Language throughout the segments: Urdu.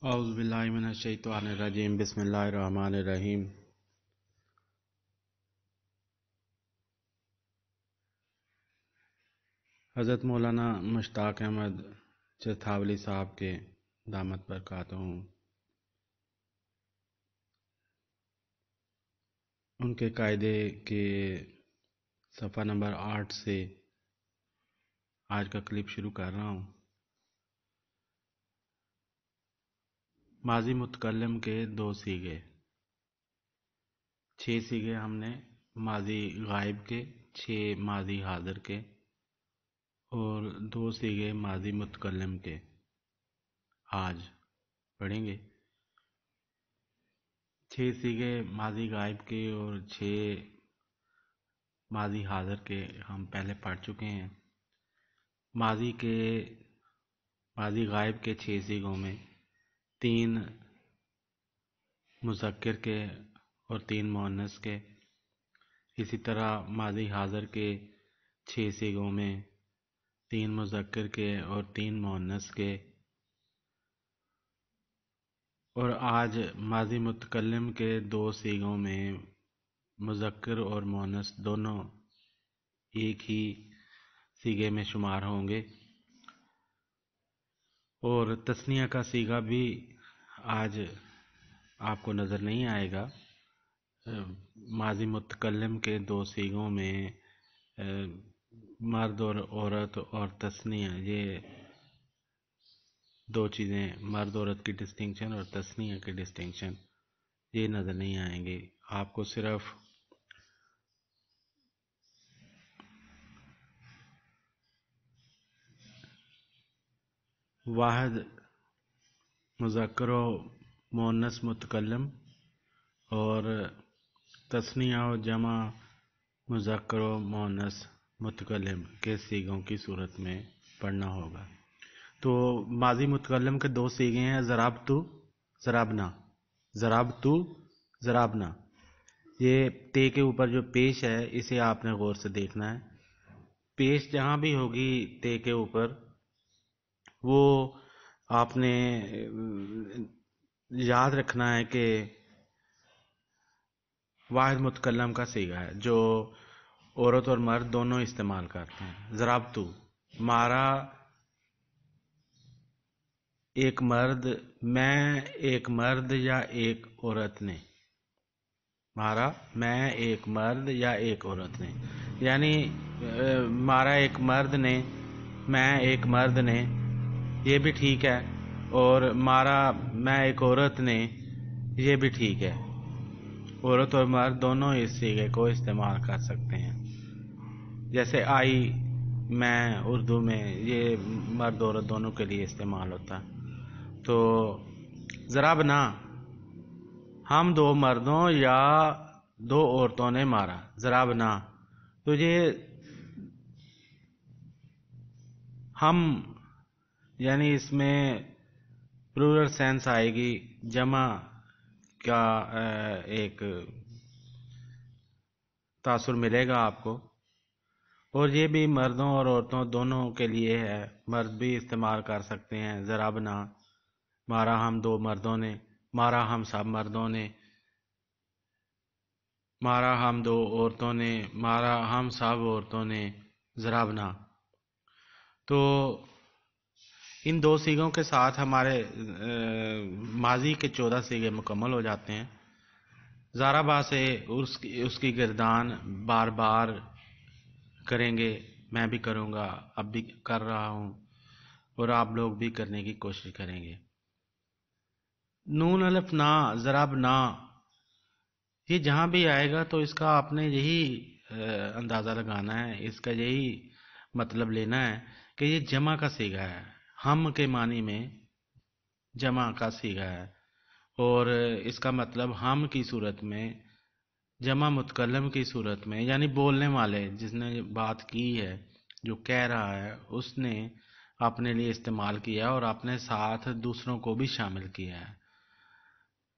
اعوذ باللہ من الشیطان الرجیم، بسم اللہ الرحمن الرحیم۔ حضرت مولانا مشتاق احمد چرتھاولی صاحب کے دامت برکاتہ ہوں، ان کے قاعدے کے صفحہ نمبر 8 سے آج کا کلپ شروع کر رہا ہوں۔ ماضی متکلم کے 2 صیغے، 6 صیغے ہم نے ماضی غائب کے، 6 ماضی حاضر کے اور 2 صیغے ماضی متکلم کے آج پڑھیں گے۔ 6 صیغے ماضی غائب کے اور 6 ماضی حاضر کے ہم پہلے پڑھ چکے ہیں۔ ماضی غائب کے 6 صیغوں میں 3 مذکر کے اور 3 مؤنث کے، اسی طرح ماضی حاضر کے 6 صیغوں میں 3 مذکر کے اور 3 مؤنث کے، اور آج ماضی متکلم کے 2 صیغوں میں مذکر اور مؤنث دونوں ایک ہی صیغے میں شمار ہوں گے، اور تثنیہ کا صیغہ بھی آج آپ کو نظر نہیں آئے گا۔ ماضی متکلم کے 2 صیغوں میں مرد اور عورت اور تثنیہ، یہ 2 چیزیں، مرد عورت کی ڈسٹنکشن اور تثنیہ کی ڈسٹنکشن، یہ نظر نہیں آئیں گے آپ کو۔ صرف واحد مذکر و مؤنث متکلم اور تثنیہ و جمع مذکر و مؤنث متکلم کے صیغوں کی صورت میں پڑھنا ہوگا۔ تو ماضی متکلم کے 2 صیغے ہیں، ضربتو، ضربنا، ضربتو، ضربنا۔ یہ تے کے اوپر جو پیش ہے اسے آپ نے غور سے دیکھنا ہے۔ پیش جہاں بھی ہوگی تے کے اوپر، وہ آپ نے یاد رکھنا ہے کہ واحد متکلم کا صیغہ ہے جو عورت اور مرد دونوں استعمال کرتے ہیں۔ ضربتو، مارا ایک مرد، میں ایک مرد یا ایک عورت نے، مارا میں ایک مرد یا ایک عورت نے، یعنی مارا ایک مرد نے، میں ایک مرد نے، یہ بھی ٹھیک ہے، اور مارا میں ایک عورت نے، یہ بھی ٹھیک ہے۔ عورت اور مرد دونوں اس صیغے کو استعمال کر سکتے ہیں۔ جیسے آئی، میں اردو میں، یہ مرد عورت دونوں کے لیے استعمال ہوتا ہے۔ تو ضربنا، ہم 2 مردوں یا 2 عورتوں نے مارا، ضربنا۔ تو یہ ہم، یعنی اس میں پلورل سینس آئے گی، جمع کا ایک تاثر ملے گا آپ کو، اور یہ بھی مردوں اور عورتوں دونوں کے لیے ہے، مرد بھی استعمال کر سکتے ہیں۔ ضربنا، مارا ہم 2 مردوں نے، مارا ہم سب مردوں نے، مارا ہم 2 عورتوں نے، مارا ہم سب عورتوں نے، ضربنا۔ تو ان 2 صیغوں کے ساتھ ہمارے ماضی کے 14 صیغے مکمل ہو جاتے ہیں۔ ضربا سے اس کی گردان بار بار کریں گے، میں بھی کروں گا، اب بھی کر رہا ہوں، اور آپ لوگ بھی کرنے کی کوشش کریں گے۔ نون الف نا، ضربنا، یہ جہاں بھی آئے گا تو اس کا آپ نے یہی اندازہ لگانا ہے، اس کا یہی مطلب لینا ہے کہ یہ جمع کا صیغہ ہے، ہم کے معنی میں جمع کا صیغہ ہے، اور اس کا مطلب ہم کی صورت میں، جمع متکلم کی صورت میں، یعنی بولنے والے جس نے بات کی ہے، جو کہہ رہا ہے، اس نے اپنے لیے استعمال کیا اور اپنے ساتھ دوسروں کو بھی شامل کیا ہے۔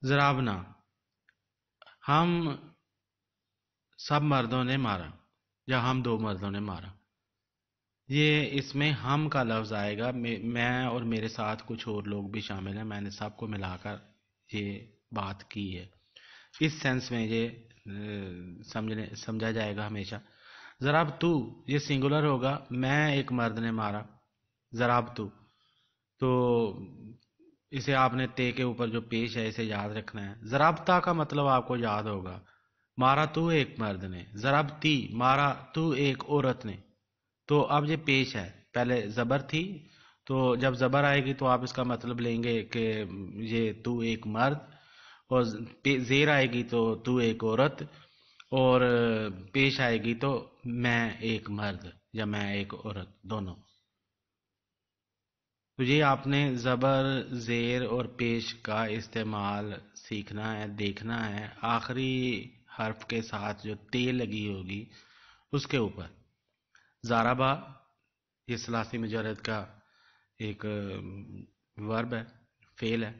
ضربنا، ہم سب مردوں نے مارا، یا ہم 2 مردوں نے مارا، یہ اس میں ہم کا لفظ آئے گا، میں اور میرے ساتھ کچھ اور لوگ بھی شامل ہیں، میں نے سب کو ملا کر یہ بات کی ہے، اس سینس میں یہ سمجھا جائے گا ہمیشہ۔ ضرب تو یہ سنگولر ہوگا، میں ایک مرد نے مارا، ضرب تو اسے آپ نے تے کے اوپر جو پیش ہے اسے یاد رکھنا ہے۔ ضربتا کا مطلب آپ کو یاد ہوگا، مارا تو ایک مرد نے، ضربتی مارا تو ایک عورت نے۔ تو اب یہ پیش ہے، پہلے زبر تھی، تو جب زبر آئے گی تو آپ اس کا مطلب لیں گے کہ یہ تو ایک مرد، اور زیر آئے گی تو ایک عورت، اور پیش آئے گی تو میں ایک مرد یا میں ایک عورت، دونوں۔ تو یہ آپ نے زبر، زیر اور پیش کا استعمال سیکھنا ہے، دیکھنا ہے، آخری حرف کے ساتھ جو تے لگی ہوگی اس کے اوپر۔ زارابا یہ ثلاثی مجرد کا ایک ورب ہے، فعل ہے،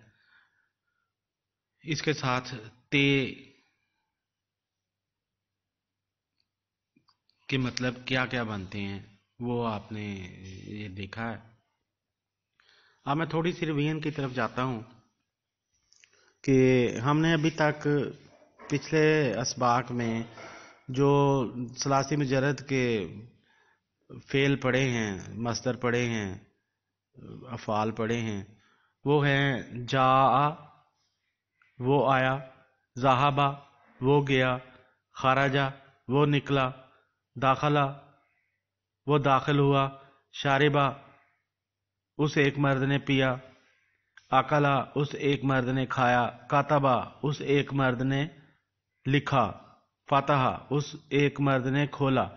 اس کے ساتھ تے کے مطلب کیا کیا بنتے ہیں وہ آپ نے یہ دیکھا ہے۔ اب میں تھوڑی سی ریویژن کی طرف جاتا ہوں کہ ہم نے ابھی تک پچھلے اسباق میں جو ثلاثی مجرد کے فعل پڑھے ہیں، مصدر پڑھے ہیں، افعال پڑھے ہیں، وہ ہیں جا، وہ آیا، ذہبا وہ گیا، خرجا وہ نکلا، داخلہ وہ داخل ہوا، شاربا اس ایک مرد نے پیا، اکلا اس ایک مرد نے کھایا، کاتبا اس ایک مرد نے لکھا، فتح اس ایک مرد نے کھولا،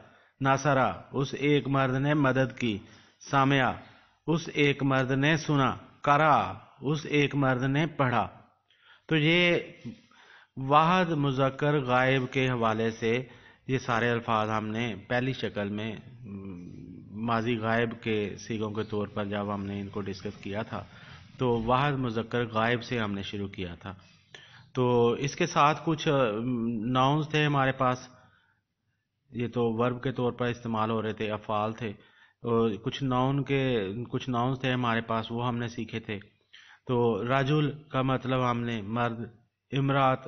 ناصرہ اس ایک مرد نے مدد کی، سامعہ اس ایک مرد نے سنا، قرأ اس ایک مرد نے پڑھا۔ تو یہ واحد مذکر غائب کے حوالے سے یہ سارے الفاظ ہم نے پہلی شکل میں ماضی غائب کے صیغوں کے طور پر جب ہم نے ان کو ڈسکس کیا تھا تو واحد مذکر غائب سے ہم نے شروع کیا تھا۔ تو اس کے ساتھ کچھ ناؤنز تھے ہمارے پاس، یہ تو ورب کے طور پر استعمال ہو رہے تھے، افعال تھے، اور کچھ ناؤنز تھے ہمارے پاس، وہ ہم نے سیکھے تھے۔ تو رجل کا مطلب ہم نے مرد، امرات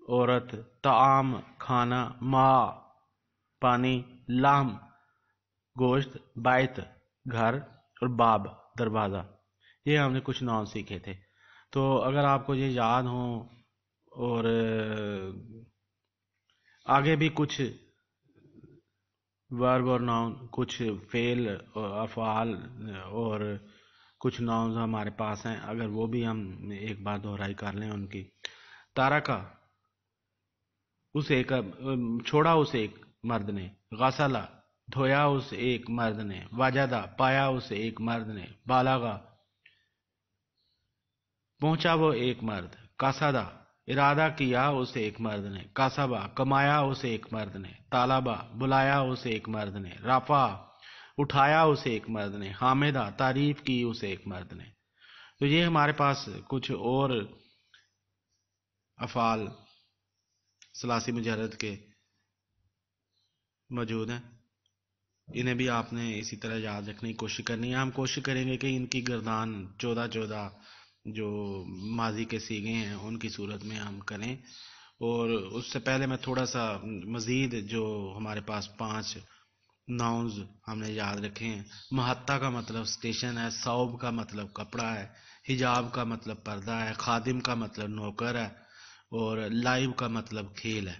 عورت، طعام کھانا، ماء پانی، لحم گوشت، بیت گھر، اور باب دروازہ، یہ ہم نے کچھ نام سیکھے تھے۔ تو اگر آپ کو یہ یاد ہوں اور آگے بھی کچھ ورب اور ناؤن، کچھ فعل افعال اور کچھ ناؤنز ہمارے پاس ہیں، اگر وہ بھی ہم ایک بار دہرائی کر لیں ان کی۔ تارکا اس ایک چھوڑا اس ایک مرد نے، غسلہ دھویا اس ایک مرد نے، وجدہ پایا اس ایک مرد نے، بالغا پہنچا وہ ایک مرد، قصدہ ارادہ کیا اس ایک مرد نے، کسبہ کمایا اس ایک مرد نے، طالبہ بلایا اس ایک مرد نے، رفع اٹھایا اس ایک مرد نے، حامدہ تعریف کی اس ایک مرد نے۔ تو یہ ہمارے پاس کچھ اور افعال ثلاثی مجرد کے موجود ہیں، انہیں بھی آپ نے اسی طرح یاد رکھنے کی کوشش کرنی ہے۔ ہم کوشش کریں گے کہ ان کی گردان 14 جو ماضی کے صیغے ہیں ان کی صورت میں ہم کریں، اور اس سے پہلے میں تھوڑا سا مزید جو ہمارے پاس 5 ناؤنز ہم نے یاد رکھے ہیں۔ محتہ کا مطلب اسٹیشن ہے، ثوب کا مطلب کپڑا ہے، حجاب کا مطلب پردہ ہے، خادم کا مطلب نوکر ہے، اور لائب کا مطلب کھیل ہے۔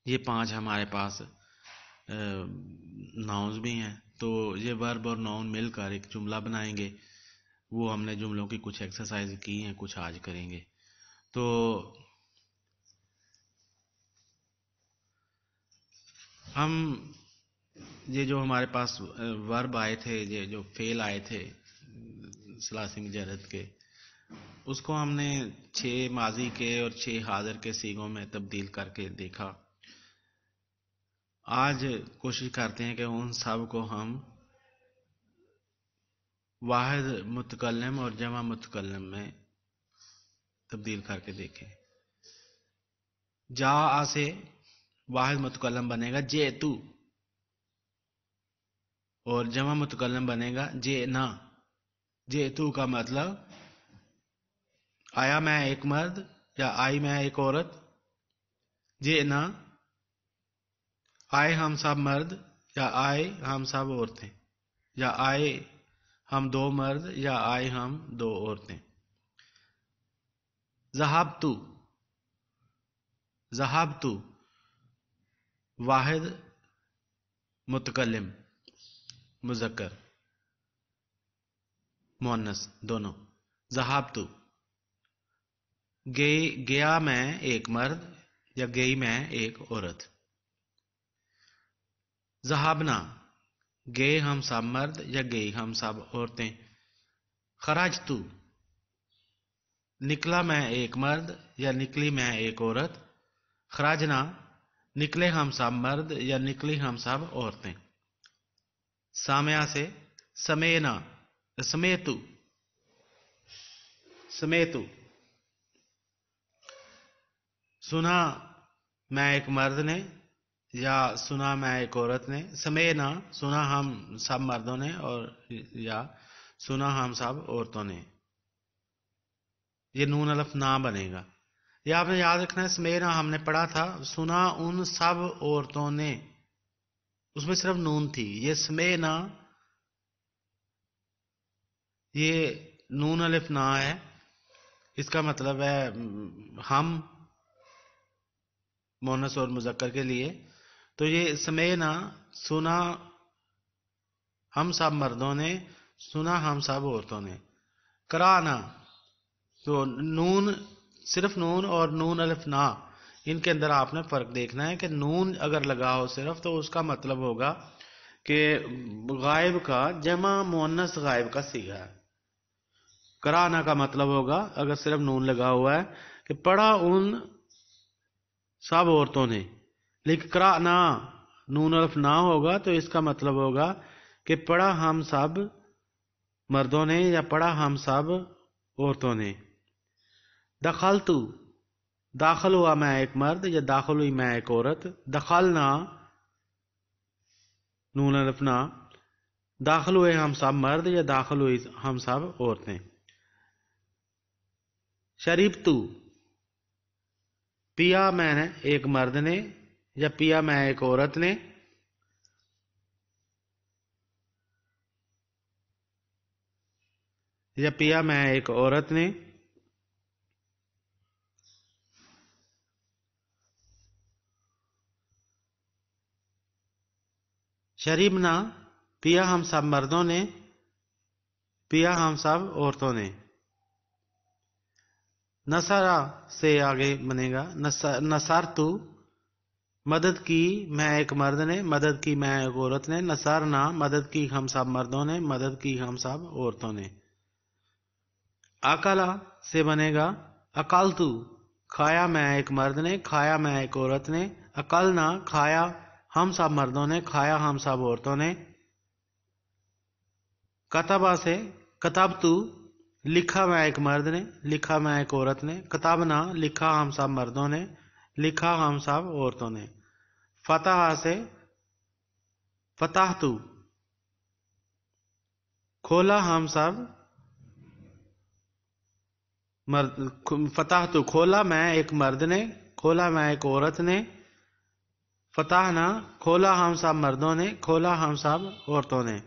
یہ 5 ہمارے پاس ناؤنز بھی ہیں۔ تو یہ ورب اور ناؤن مل کر ایک جملہ بنائیں گے، وہ ہم نے جملوں کی کچھ ایکسرسائز کی ہیں، کچھ آج کریں گے۔ تو ہم یہ جو ہمارے پاس ورب آئے تھے، یہ جو فعل آئے تھے ثلاثی مجرد کے، اس کو ہم نے 6 ماضی کے اور 6 حاضر کے صیغوں میں تبدیل کر کے دیکھا۔ آج کوشش کرتے ہیں کہ ان سب کو ہم واحد متکلم اور جمع متکلم میں تبدیل کر کے دیکھیں۔ جا سے واحد متکلم بنے گا جیتو، اور جمع متکلم بنے گا جئنا. جئتو کا مطلب آیا میں ایک مرد یا آئی میں ایک عورت. جئنا آئے ہم سب مرد یا آئے ہم سب عورتیں، یا آئے ہم دو مرد یا آئے ہم دو عورتیں. ذہبتو. ذہبتو واحد متکلم مذکر مؤنث دونوں. ذہبتو گیا میں ایک مرد یا گئی میں ایک عورت. ذہبنا گئے ہم سب مرد یا گئی ہم سب عورتیں. خرجتو نکلا میں ایک مرد یا نکلی میں ایک عورت. خرجنا نکلے ہم سب مرد یا نکلی ہم سب عورتیں. سامعہ سے سمینا سمیتو. سمیتو سنا میں ایک مرد نے یا سنا میں ایک عورت نے. سمینا سنا ہم سب مردوں نے اور یا سنا ہم سب عورتوں نے. یہ نون الف نا بنے گا. یہ آپ نے یاد رکھنا ہے. سمینا ہم نے پڑھا تھا سنا ان سب عورتوں نے، اس میں صرف نون تھی. یہ سمینا یہ نون الف نا ہے. اس کا مطلب ہے ہم مؤنث اور مذکر کے لیے. تو یہ سمینا سنا ہم سب مردوں نے، سنا ہم سب عورتوں نے. کرانا تو نون صرف نون اور نون الف نا، ان کے اندر آپ نے فرق دیکھنا ہے کہ نون اگر لگا ہو صرف تو اس کا مطلب ہوگا کہ غائب کا جمع مؤنث غائب کا صیغہ ہے. کرانا کا مطلب ہوگا اگر صرف نون لگا ہوا ہے کہ پڑھا ان سب عورتوں نے. لیکن کرانا نون الف نہ ہوگا تو اس کا مطلب ہوگا کہ پڑھا ہم سب مردوں نے یا پڑھا ہم سب عورتوں نے. دخلتو داخل ہوا میں ایک مرد یا داخل ہوئی میں ایک عورت. دخلنا نون الف نا داخل ہوئے ہم سب مرد یا داخل ہوئی ہم سب عورتیں. شریبتو پیا میں نے ایک مرد نے یا پیا میں ایک عورت نے. یا پیا میں ایک عورت نے. شریبنا پیا ہم سب مردوں نے، پیا ہم سب عورتوں نے. نصرا سے آگے بنے گا نصرتو مدد کی میں ایک مرد نے، مدد کی میں ایک عورت نے. نصرنا مدد کی ہم سب مردوں نے، مدد کی ہم سب عورتوں نے. اکلا سے بنے گا اکلتو کھایا میں ایک مرد نے، کھایا میں ایک عورت نے. اکلنا کھایا ہم سب مردوں نے، کھایا ہم سب عورتوں نے. کتبا سے کتبتو لکھا میں ایک مرد نے، لکھا میں ایک عورت نے. کتابنا لکھا ہم سب مردوں نے، لکھا ہم سب عورتوں نے. فتح سے فتحتو کھولا ہم سب مرد. فتحتو کھولا میں ایک مرد نے، کھولا میں ایک عورت نے. فتحنا کھولا ہم سب مردوں نے، کھولا ہم سب عورتوں نے.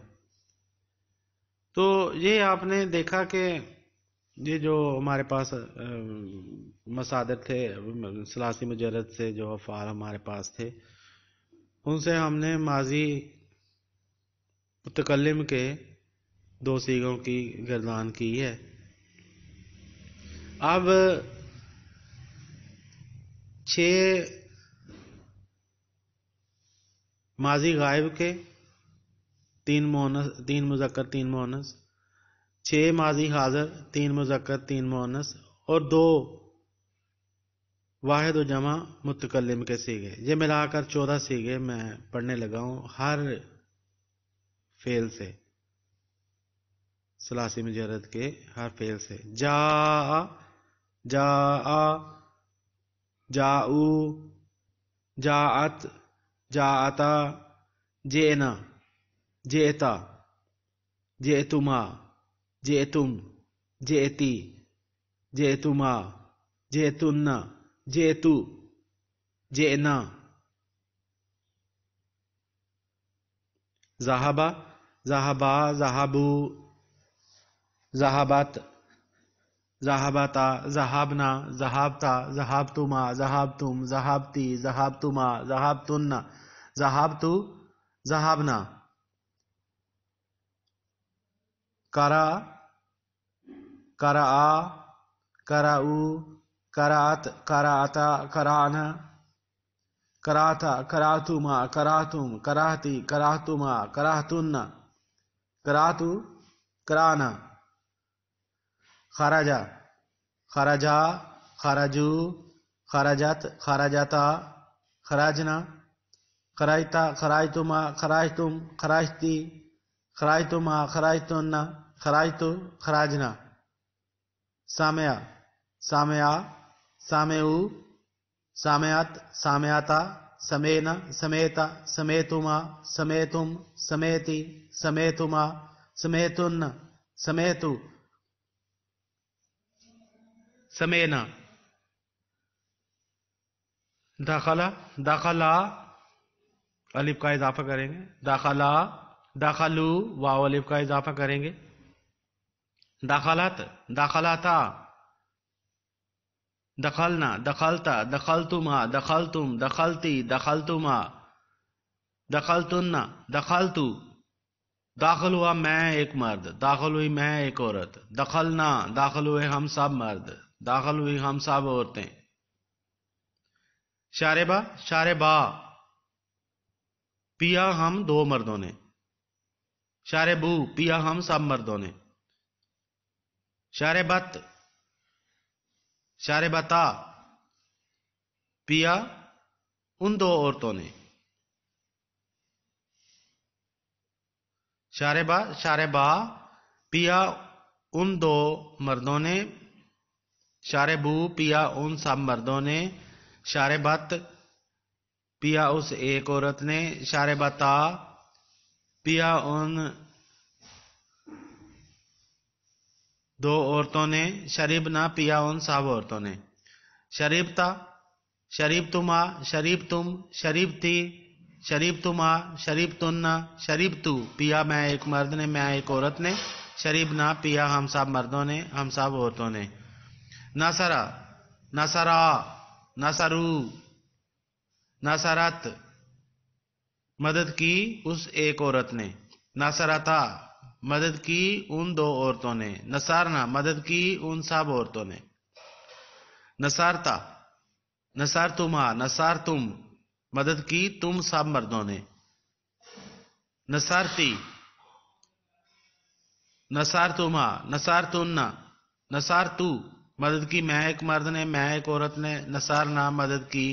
تو یہ آپ نے دیکھا کہ یہ جو ہمارے پاس مصادر تھے ثلاثی مجرد سے جو افعال ہمارے پاس تھے ان سے ہم نے ماضی متکلم کے دو صیغوں کی گردان کی ہے. اب 6 ماضی غائب کے 3 مذکر 3 مؤنث، 6 ماضی حاضر 3 مذکر 3 مؤنث، اور 2 واحد و جمع متکلم کے صیغے. یہ ملا کر 14 صیغے میں پڑھنے لگا ہوں ہر فعل سے، ثلاثی مجرد کے ہر فعل سے. جا جاؤ جاعت جاعتا جئنا. جئتا، جئتما، جئتم، جئتی، جئتما، جئتن، جئتو، جئنا. ذهب، ذهبا، ذهبوا، ذهبت، ذهبتا، ذهبنا، ذهبتا، ذهبتما، ذهبتم، ذهبتی، ذهبتما، ذهبتن، ذهبتو، ذهبنا. قرأ، قرأ، قرأوا، قرأت، قرأتا، قرأنا. قرأت، قرأتما، قرأتم، قرأتی، قرأتما، قرأتن، قرأت، قرأنا. خرج، خرجا، خرجوا، خرجت، خرجتا، خرجنا. خرجت، خرجتما، خرجتم، خرجتی، خرجتما، خرجتن، خرجت، خرجنا. سامع، سامعا، سامعوا، سامعت، سامعتا، سمینا، سمیتا، سمیتما، سمیتم، سمیتی، سمیتما، سمیتن، سمیتو، سمینا. داخلہ، داخلہ، الف کا اضافہ کریں گے. داخلہ، داخلو، واو الف کا اضافہ کریں گے. داخلت، داخلاتا. دخلنا، دخلتا، دخلتما، دخلتم، دخلتی، دخلتما، دخلتن، دخلتو. داخل ہوا میں ایک مرد، داخل ہوئی میں ایک عورت. دخلنا، داخل ہوئے ہم سب مرد، داخل ہوئی ہم سب عورتیں. شاربہ، شاربا، پیا ہم دو مردوں نے. شاربو، پیا ہم سب مردوں نے. شاربت، شاربتا، پیا ان دو عورتوں نے. شاربہ، شاربا، پیا ان دو مردوں نے. شاربو، پیا ان سب مردوں نے. شاربت، پیا اس ایک عورت نے. شاربتا، پیا ان دو عورتوں نے. شریبنا، پیا ان سب عورتوں نے. شریبتا، شریبتما، شریبتم، شریبتی، شریبتما، شریبتن، شریبتو، پیا میں ایک مرد نے، میں ایک عورت نے. شریبنا، پیا ہم سب مردوں نے، ہم سب عورتوں نے. نصرا، نصرا، نصرو، نصرت، مدد کی اس ایک عورت نے. نصرتا، مدد کی ان دو عورتوں نے. نصارنا، مدد کی ان سب عورتوں نے. نصارتا، نصارتما، نصارتم، مدد کی تم سب مردوں نے. نصارتی، نصارتما، نصارتن، نصارتو، مدد کی میں ایک مرد نے، میں ایک عورت نے. نصارنا، مدد کی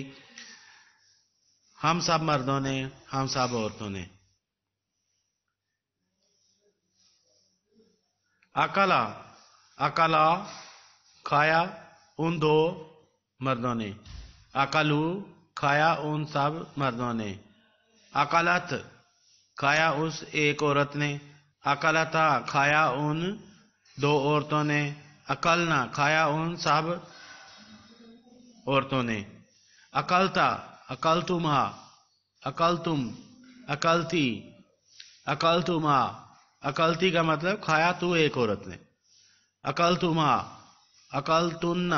ہم سب مردوں نے، ہم سب عورتوں نے. اکلا، اکلا، کھایا ان دو مردوں نے. اکلو، کھایا ان سب مردوں نے. اکلت، کھایا اس ایک عورت نے. اکلتا، کھایا ان دو عورتوں نے. اکلنا، کھایا ان سب عورتوں نے. اکلتا، اکلتما، اکلتم، اکلتی، اکلتما. اکلتی کا مطلب کھایا تو ایک عورت نے. اکلتما، اکلتن،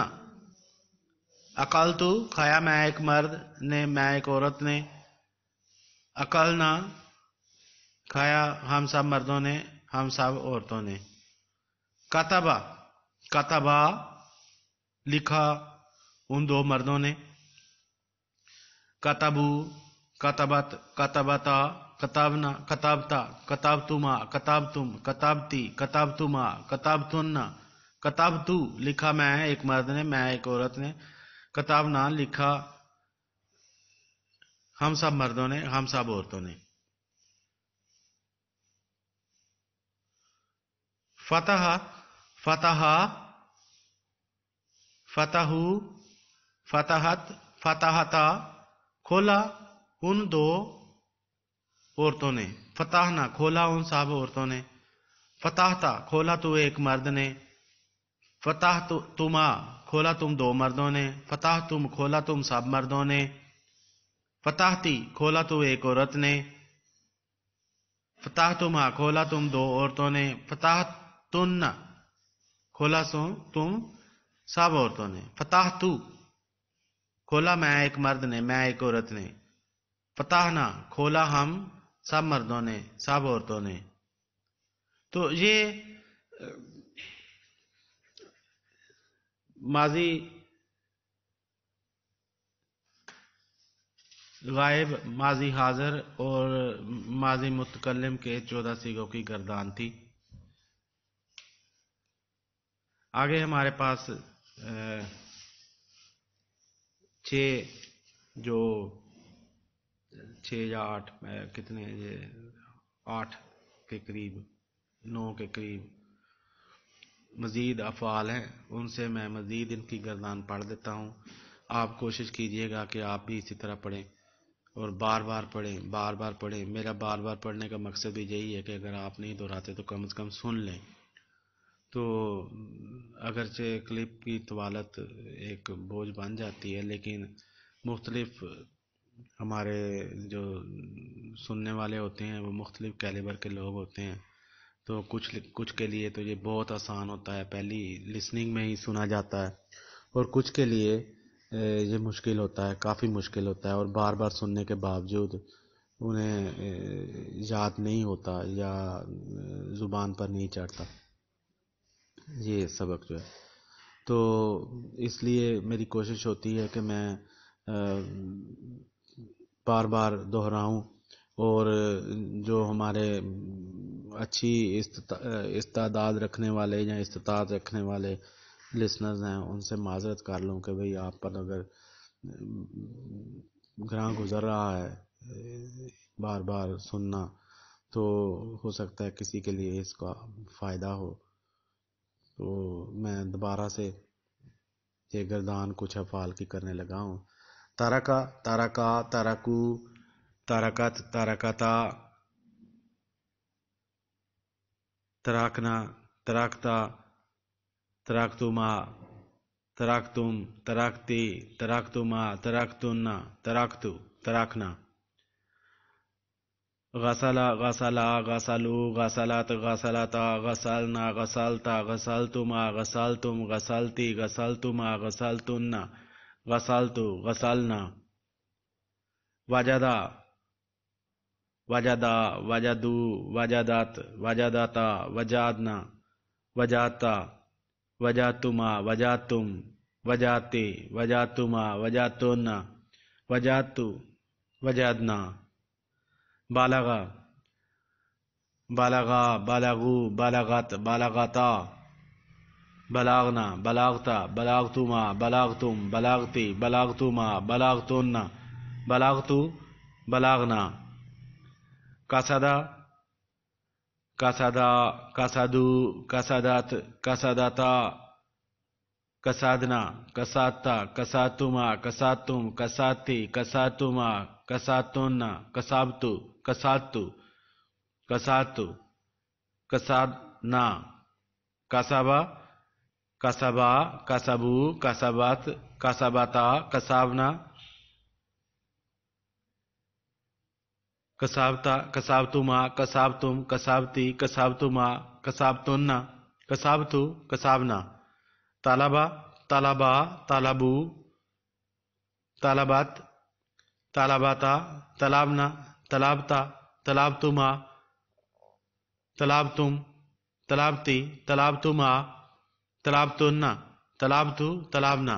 اکلتو، کھایا میں ایک مرد نے، میں ایک عورت نے. اکلنا، کھایا ہم سب مردوں نے، ہم سب عورتوں نے. کتبا، کتبا، لکھا ان دو مردوں نے. کتبو، کتبت، کتبتا، کتبنا، کتبتا، کتبتما، کتبتم، کتبتی، کتبتما، کتبتن، کتبتو، لکھا میں ایک مرد نے، میں ایک عورت نے. کتبنا، لکھا ہم سب مردوں نے، ہم سب عورتوں نے. فتح، فتح، فتحو، فتحت، فتحتا، کھولا ان دو عورتوں نے، فتحنا کھولا ان سب عورتوں نے، فتحتا کھولا تو ایک مرد نے، فتح تما کھولا تم دو مردوں نے، فتح تم کھولا تم سب مردوں نے، فتحتی کھولا تو ایک عورت نے، فتح تما کھولا تم دو عورتوں نے، فتح تن کھولا سو تم سب عورتوں نے، فتح تو کھولا میں ایک مرد نے، میں ایک عورت نے، فتحنا کھولا ہم سب مردوں نے، سب عورتوں نے۔ تو یہ ماضی غائب، ماضی حاضر اور ماضی متکلم کے 14 صیغوں کی گردان تھی۔ آگے ہمارے پاس 6 یا 8 کتنے، یہ 8 کے قریب 9 کے قریب مزید افعال ہیں، ان سے میں مزید ان کی گردان پڑھ دیتا ہوں۔ آپ کوشش کیجئے گا کہ آپ بھی اسی طرح پڑھیں اور بار بار پڑھیں، بار بار پڑھیں۔ میرا بار بار پڑھنے کا مقصد بھی یہی ہے کہ اگر آپ نہیں دہراتے تو کم از کم سن لیں۔ تو اگرچہ کلپ کی طوالت ایک بوجھ بن جاتی ہے، لیکن مختلف ہمارے جو سننے والے ہوتے ہیں وہ مختلف کیلیبر کے لوگ ہوتے ہیں، تو کچھ کے لیے تو یہ بہت آسان ہوتا ہے، پہلی لسننگ میں ہی سنا جاتا ہے، اور کچھ کے لیے یہ مشکل ہوتا ہے، کافی مشکل ہوتا ہے، اور بار بار سننے کے باوجود انہیں یاد نہیں ہوتا یا زبان پر نہیں چڑھتا یہ سبق جو ہے۔ تو اس لیے میری کوشش ہوتی ہے کہ میں بار بار دہراؤں، اور جو ہمارے اچھی استعداد رکھنے والے یا استطاعت رکھنے والے لسنرز ہیں ان سے معذرت کر لوں کہ بھئی آپ پر اگر گراں گزر رہا ہے بار بار سننا، تو ہو سکتا ہے کسی کے لیے اس کا فائدہ ہو۔ تو میں دوبارہ سے یہ گردان کچھ افعال کی کرنے لگا ہوں۔ تارکا، تارکا، تارکو، تارکت، تارکتا، تراکنا، تراکتا، تراکتما، تراکتم، تراکتی، تراکتما، تراکتنا، تراکتو، تراکنا۔ غسلا، غسلا، غسلو، غسلت، غسلتا، غسلنا، غسلتا، غسلتما، غسلتم، غسلتی، غسلتما، غسلتن، غسلتو، غسلنا۔ وجدا، وجدا، وجدو، وجدت، وجدتا، وجادنا، وجاتا، وجاتما، وجاتم، وجاتی، وجاتما، وجاتن، وجاتو، وجادنا۔ بالغا، بالغا، بالغو، بالغت، بالغتا، بلاغنا، بلاغتا، بلاغتما، بلاغتم، بلاغتی، بلاغتما، بلاغتن، بلاغتو، بلاغنا۔ قصدا، قصدا، قصدو، قصدت، قصدتا، قصدنا، قصدتا، قصدتما، قصدتم، قصدتی، قصدتما، قصدتن، قصبتو، قصدتو، قصدتو، قصدنا۔ قصبا، قصبا، قصبو، قصبت، قصبتا، قصبنا، قصبتا، قصبتما، قصبتم، قصبتی، قصبتما، قصبتن، قصبتو، قصبنا۔ طلبا، طلبا، طلبو، طلبت، طلبتا، طلبنا، طلبتا، طلبتما، طلبتم، طلبتی، طلبتما، طلبتن، طلبتو، طلبنا۔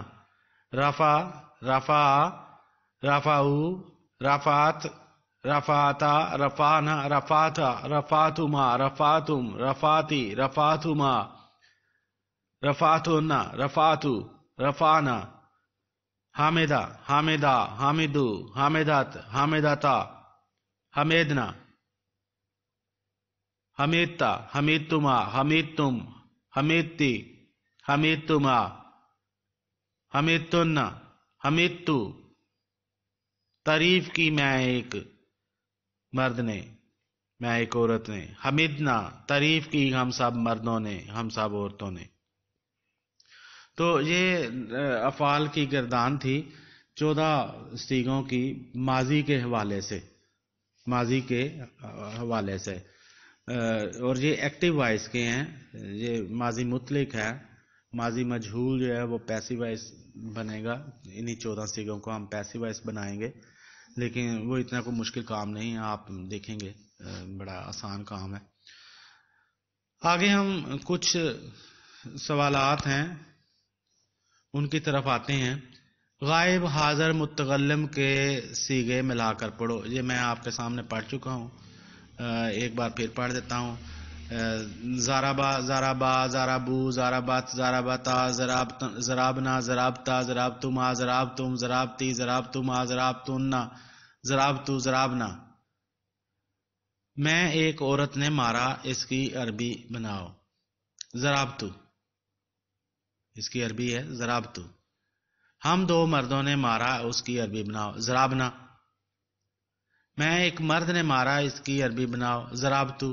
رفع، رفع، رفعو، رفعت، رفعتا، رفعنا، رفعتا، رفعتما، رفعتم، رفعتی، رفعتما، رفعتن، رفعتو، رفعنا۔ حامدہ، حامدہ، حامدو، حامدت، حامدتا، حمیدنا۔ حمیدتا، حمیدتما، حمیدتم، حمیدتی، حمیدتما، حمیدتن، حمیدتو۔ تعریف کی میں ایک مرد نے، میں ایک عورت نے، حمدنا تعریف کی ہم سب مردوں نے، ہم سب عورتوں نے۔ تو یہ افعال کی گردان تھی 14 صیغوں کی ماضی کے حوالے سے، ماضی کے حوالے سے، اور یہ ایکٹیو وائس کے ہیں، یہ ماضی مطلق ہے، ماضی مجہول جو ہے وہ پیسیو وائس بنے گا، انہی 14 صیغوں کو ہم پیسیو وائس بنائیں گے، لیکن وہ اتنا کوئی مشکل کام نہیں ہے، آپ دیکھیں گے بڑا آسان کام ہے۔ آگے ہم کچھ سوالات ہیں ان کی طرف آتے ہیں۔ غائب حاضر متکلم کے صیغے ملا کر پڑھو، یہ میں آپ کے سامنے پڑھ چکا ہوں، ایک بار پھر پڑھ دیتا ہوں۔ ضربا ضربا ضربو ضربت ضربتا ضربنا ضربتا ضربتما ضربتم ضربتی ضربتما ضربتن ضربتو ضربنا۔ میں ایک عورت نے مارا، اس کی عربی بناؤ۔ ضربتو، اس کی عربی ہے ضربتو۔ ہم 2 مردوں نے مارا، اس کی عربی بناؤ۔ ضربنا۔ میں ایک مرد نے مارا، اس کی عربی بناؤ۔ ضربتو۔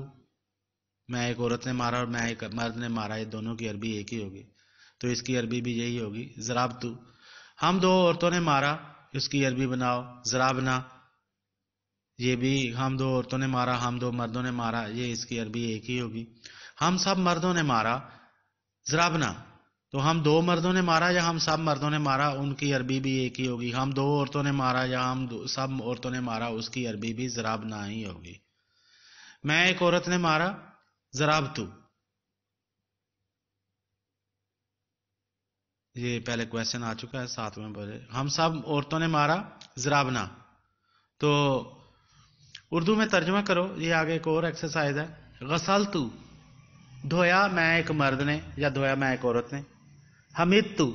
میں ایک عورت نے مارا اور میں ایک مرد نے مارا، یہ دونوں کی عربی ایک ہی ہوگی، تو اس کی عربی بھی یہی ہوگی، ضربتو۔ ہم 2 عورتوں نے مارا، اس کی عربی بناؤ۔ ضربنا۔ یہ بھی ہم 2 عورتوں نے مارا، ہم 2 مردوں نے مارا، یہ اس کی عربی ایک ہی ہوگی۔ ہم سب مردوں نے مارا۔ ضربنا۔ تو ہم 2 مردوں نے مارا یا ہم سب مردوں نے مارا، ان کی عربی بھی ایک ہی ہوگی۔ ہم 2 عورتوں نے مارا یا ہم سب عورتوں نے مارا، اس کی عربی بھی ضربنا ہی ہوگی۔ میں ایک عورت نے مارا، ضربتو۔ یہ پہلے کویسچن آ چکا ہے 7ویں پہلے۔ ہم سب عورتوں نے مارا، ضربنا۔ تو اردو میں ترجمہ کرو، یہ آگے ایک اور ایکسرسائز ہے۔ غسلتو، دھویا میں ایک مرد نے یا دھویا میں ایک عورت نے۔ حمدتو،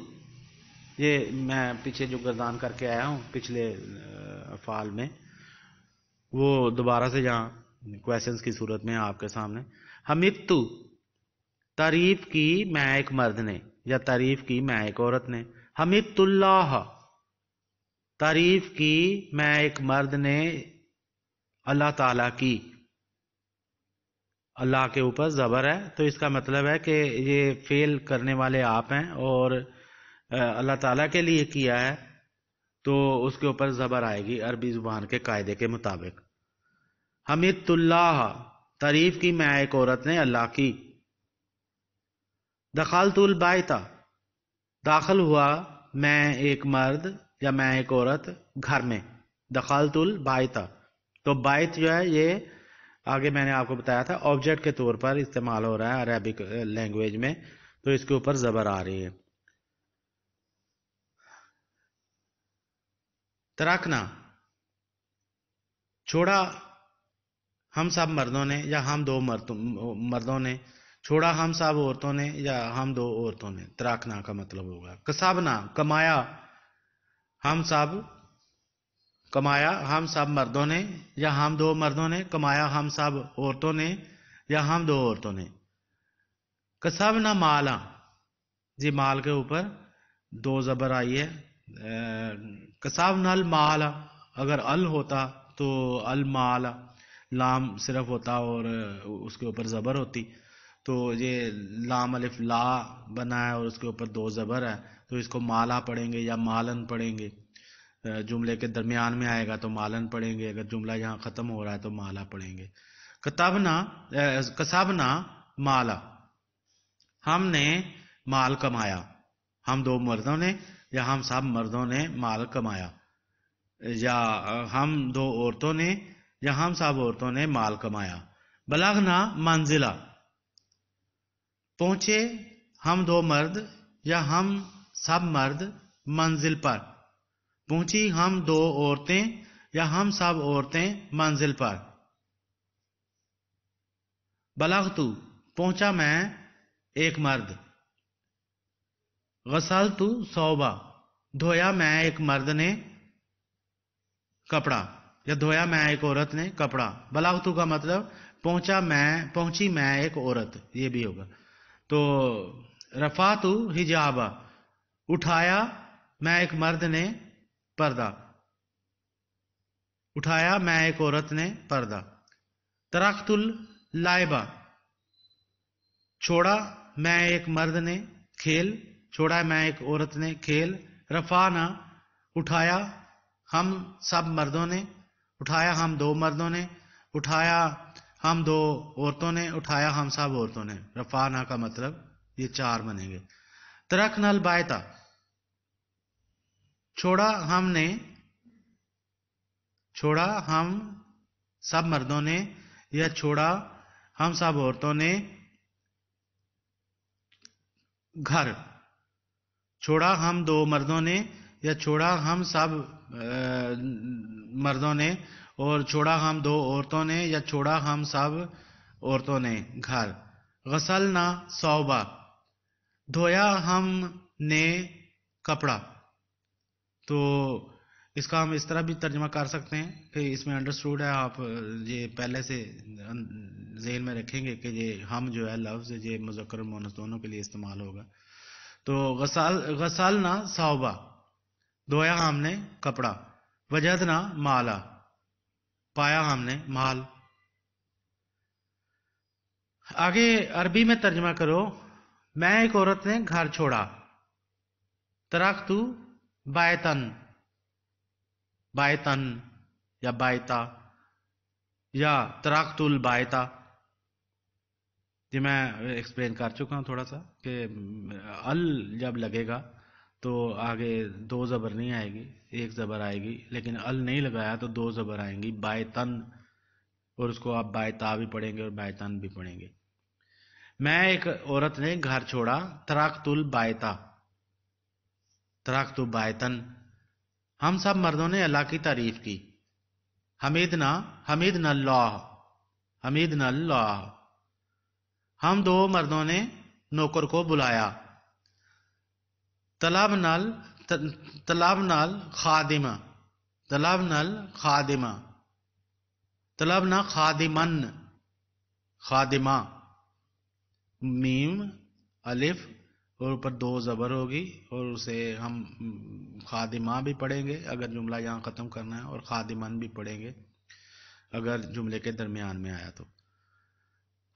یہ میں پیچھے جو گردان کر کے آیا ہوں پچھلے افعال میں، وہ دوبارہ سے یہاں کویسچنز کی صورت میں آپ کے سامنے۔ حمدتو، تعریف کی میں ایک مرد نے یا تعریف کی میں ایک عورت نے۔ حمدت اللہ، تعریف کی میں ایک مرد نے اللہ تعالیٰ کی۔ اللہ کے اوپر زبر ہے، تو اس کا مطلب ہے کہ یہ فعل کرنے والے آپ ہیں اور اللہ تعالیٰ کے لیے کیا ہے، تو اس کے اوپر زبر آئے گی عربی زبان کے قاعدے کے مطابق۔ حمدت اللہ، تعریف کی میں ایک عورت نے اللہ کی۔ دخلت البیت، داخل ہوا میں ایک مرد یا میں ایک عورت گھر میں۔ دخلت البیت، تو بیت جو ہے یہ آگے میں نے آپ کو بتایا تھا آبجیکٹ کے طور پر استعمال ہو رہا ہے عربک لینگویج میں، تو اس کے اوپر زبر آ رہی ہے۔ ترکنا، چھوڑا ہم سب مردوں نے یا ہم 2 مردوں نے، چھوڑا ہم سب عورتوں نے یا ہم 2 عورتوں نے، ترکنا کا مطلب ہوگا۔ کسبنا، کمایا ہم سب، کمایا ہم سب مردوں نے یا ہم 2 مردوں نے، کمایا ہم سب عورتوں نے یا ہم 2 عورتوں نے۔ کسبنا مالا، جی مال کے اوپر 2 زبر آئی ہے۔ کسبنا المال، اگر ال ہوتا تو المال، لام صرف ہوتا اور اس کے اوپر زبر ہوتی، تو یہ لام الف لا بنا ہے اور اس کے اوپر 2 زبر ہے، تو اس کو مالا پڑھیں گے یا مالن پڑھیں گے۔ جملے کے درمیان میں آئے گا تو مالن پڑھیں گے، اگر جملہ یہاں ختم ہو رہا ہے تو مالا پڑھیں گے۔ کسبنا مالا، ہم نے مال کمایا، ہم 2 مردوں نے یا ہم سب مردوں نے مال کمایا، یا ہم 2 عورتوں نے یا ہم سب عورتوں نے مال کمایا۔ بلغنا منزلہ، پہنچے ہم 2 مرد یا ہم سب مرد منزل پر، پہنچی ہم 2 عورتیں یا ہم سب عورتیں منزل پر۔ بلغتو، پہنچا میں ایک مرد۔ غسلتو ثوبا، دھویا میں ایک مرد نے کپڑا یا دھویا میں ایک عورت نے کپڑا۔ بلغتو کا مطلب پہنچی میں ایک عورت، یہ بھی ہوگا۔ تو رفعتو حجابا، اٹھایا میں ایک مرد نے پردہ۔ اٹھایا میں ایک عورت نے پردہ. ترکت اللعبہ چھوڑا میں ایک مرد نے کھیل، چھوڑا میں ایک عورت نے کھیل. رفعنا اٹھایا ہم سب مردوں نے، اٹھایا ہم دو مردوں نے، اٹھایا ہم دو عورتوں نے، اٹھایا ہم سب عورتوں نے. رفعنا کا مطلب یہ چار بنیں گے. ترکنا البیت چھوڑا ہم نے، چھوڑا ہم سب مردوں نے یا چھوڑا ہم سب عورتوں نے گھر. چھوڑا ہم دو مردوں نے یا چھوڑا ہم سب مردوں نے، اور چھوڑا ہم دو عورتوں نے یا چھوڑا ہم سب عورتوں نے گھر. غسلنا ثوبا دھویا ہم نے کپڑا. تو اس کا ہم اس طرح بھی ترجمہ کر سکتے ہیں کہ اس میں انڈرسٹوڈ ہے، آپ یہ پہلے سے ذہن میں رکھیں گے کہ یہ ہم جو ہے لفظ یہ مذکر اور مؤنث دونوں کے لیے استعمال ہوگا. تو غسلنا ثوبا دھویا ہم نے کپڑا. وجدنا مالا پایا ہم نے مال. آگے عربی میں ترجمہ کرو. میں ایک عورت نے گھر چھوڑا. ترکت بیتن، بیتن یا بائتا یا ترکت البیتا. یہ میں ایکسپلین کر چکا ہوں تھوڑا سا کہ ال جب لگے گا تو آگے دو زبر نہیں آئے گی، ایک زبر آئے گی، لیکن ال نہیں لگایا تو دو زبر آئیں گی بائتن، اور اس کو آپ بائتا بھی پڑھیں گے اور بائتن بھی پڑھیں گے. میں ایک عورت نے گھر چھوڑا. ترکت البیتا، ترکت بائتن. ہم سب مردوں نے اللہ کی تعریف کی. حمیدنا، حمیدنا اللہ، حمیدنا اللہ. ہم دو مردوں نے نوکر کو بلایا. طلبنا الخادمہ، طلبنا الخادمہ، طلبنا خادمن، خادمہ. میم الف اور اوپر دو زبر ہوگی اور اسے ہم خادمہ بھی پڑھیں گے اگر جملہ یہاں ختم کرنا ہے، اور خادمن بھی پڑھیں گے اگر جملے کے درمیان میں آیا تو.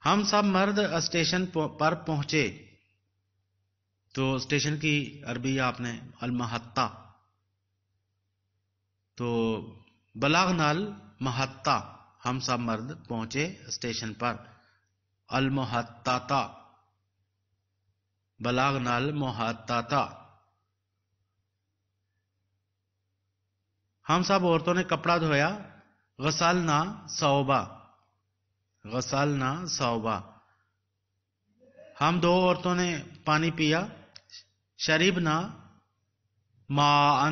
ہم سب مرد اسٹیشن پر پہنچے. تو اسٹیشن کی عربی آپ نے المحطہ. تو بلغنا المحطہ ہم سب مرد پہنچے اسٹیشن پر. المحطہ، بلغنا المحطہ. ہم سب عورتوں نے کپڑا دھویا. غسلنا ثوبا، غسلنا ثوبا. ہم دو عورتوں نے پانی پیا. شربنا ماء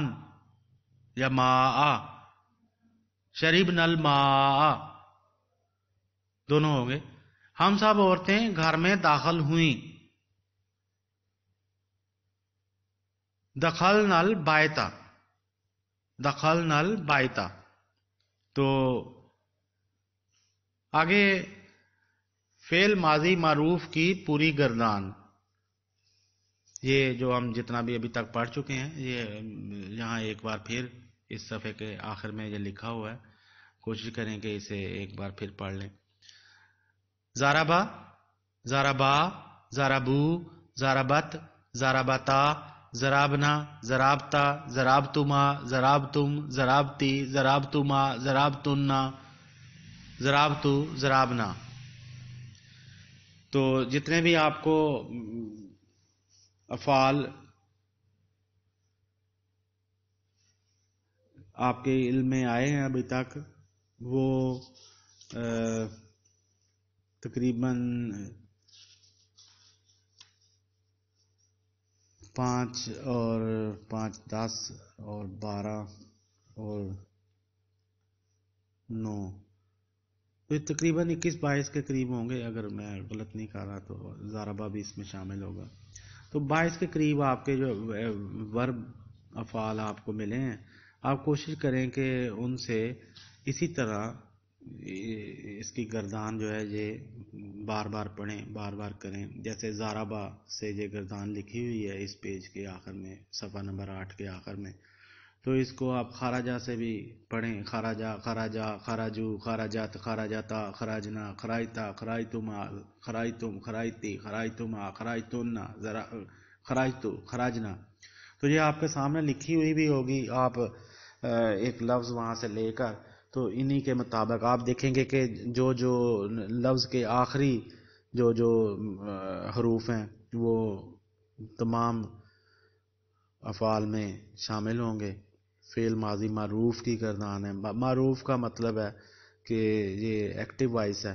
یا ماء، شربنا الماء دونوں ہوں گے. ہم سب عورتیں گھر میں داخل ہوئیں. دخلنا البیت، دخلنا البیت. تو آگے فعل ماضی معروف کی پوری گردان. یہ جو ہم جتنا بھی ابھی تک پڑھ چکے ہیں یہ یہاں ایک بار پھر اس صفحے کے آخر میں یہ لکھا ہوا ہے، کوشش کریں کہ اسے ایک بار پھر پڑھ لیں. ضربا، ضربا، ضربو، ضربت، ضربتا، ضربنا، ضربتا، ضربتما، ضربتم، ضربتی، ضربتما، ضربتنا، ضربتو، ضربنا. تو جتنے بھی آپ کو افعال آپ کے علم میں آئے ہیں ابھی تک وہ تقریباً 5 اور 5 10 اور 12 اور 9 تو تقریباً 21-22 کے قریب ہوں گے اگر میں غلط نہیں کر رہا تو ضربہ بھی اس میں شامل ہوگا. تو 22 کے قریب آپ کے جو ورب افعال آپ کو ملے ہیں، آپ کوشش کریں کہ ان سے اسی طرح اس کی گردان جو ہے یہ بار بار پڑھیں، بار بار کریں. جیسے ضربہ سے یہ گردان لکھی ہوئی ہے اس پیج کے آخر میں، صفحہ نمبر 8 کے آخر میں. تو اس کو آپ خراجہ سے بھی پڑھیں، خراجہ، خراجہ، خراجو، خراجات، خراجاتا، خراجنا، خرائتا، خرائتما، خرائتم، خرائتی، خرائتما، خرائتن، ذرا خراجتو، خراجنا. تو یہ آپ کے سامنے لکھی ہوئی بھی ہوگی، آپ ایک لفظ وہاں سے لے کر تو انہی کے مطابق آپ دیکھیں گے کہ جو جو لفظ کے آخری جو جو حروف ہیں وہ تمام افعال میں شامل ہوں گے. فعل ماضی معروف کی گردان ہے. معروف کا مطلب ہے کہ یہ ایکٹیو وائس ہے.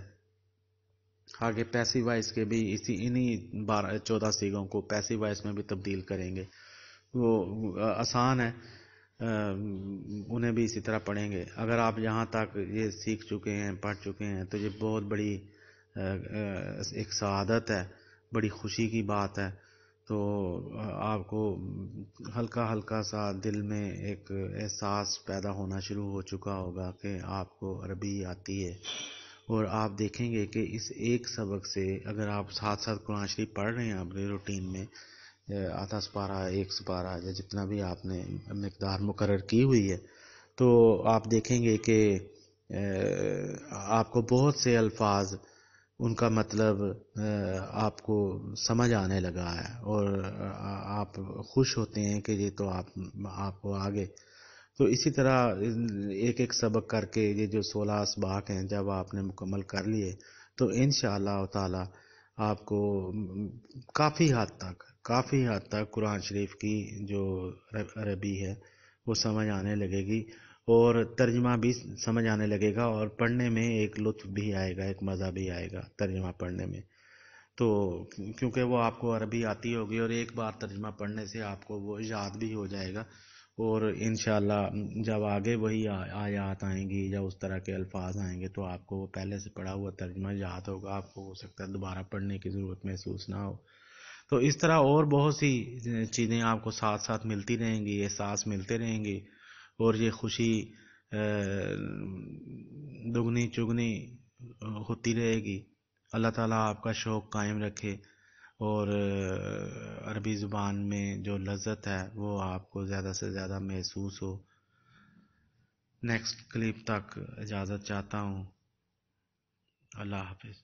آگے پیسیو وائس کے بھی انہی 14 سیغوں کو پیسیو وائس میں بھی تبدیل کریں گے. وہ آسان ہے، انہیں بھی اسی طرح پڑھیں گے. اگر آپ یہاں تک یہ سیکھ چکے ہیں، پڑھ چکے ہیں، تو یہ بہت بڑی ایک سعادت ہے، بڑی خوشی کی بات ہے. تو آپ کو ہلکا ہلکا سا دل میں ایک احساس پیدا ہونا شروع ہو چکا ہوگا کہ آپ کو عربی آتی ہے. اور آپ دیکھیں گے کہ اس ایک سبق سے اگر آپ ساتھ ساتھ قرآن شریف پڑھ رہے ہیں اپنے روٹین میں، آدھا سپارہ، ایک سپارہ، یا جتنا بھی آپ نے مقدار مقرر کی ہوئی ہے، تو آپ دیکھیں گے کہ آپ کو بہت سے الفاظ ان کا مطلب آپ کو سمجھ آنے لگا ہے، اور آپ خوش ہوتے ہیں کہ یہ تو آپ کو آگے. تو اسی طرح ایک ایک سبق کر کے یہ جو 16 اسباق ہیں جب آپ نے مکمل کر لیے تو انشاءاللہ تعالی آپ کو کافی حد تک قرآن شریف کی جو عربی ہے وہ سمجھ آنے لگے گی، اور ترجمہ بھی سمجھ آنے لگے گا، اور پڑھنے میں ایک لطف بھی آئے گا، ایک مزہ بھی آئے گا ترجمہ پڑھنے میں. تو کیونکہ وہ آپ کو عربی آتی ہوگی، اور ایک بار ترجمہ پڑھنے سے آپ کو وہ یاد بھی ہو جائے گا. اور انشاءاللہ جب آگے وہی آیات آئیں گی یا اس طرح کے الفاظ آئیں گے تو آپ کو وہ پہلے سے پڑھا ہوا ترجمہ یاد ہوگا، آپ کو ہو سکتا ہے دوبارہ پڑھنے کی ضرورت محسوس نہ ہو. تو اس طرح اور بہت سی چیزیں آپ کو ساتھ ساتھ ملتی رہیں گی، احساس ملتے رہیں گے، اور یہ خوشی دگنی چگنی ہوتی رہے گی. اللہ تعالیٰ آپ کا شوق قائم رکھے، اور عربی زبان میں جو لذت ہے وہ آپ کو زیادہ سے زیادہ محسوس ہو. نیکسٹ کلپ تک اجازت چاہتا ہوں. اللہ حافظ.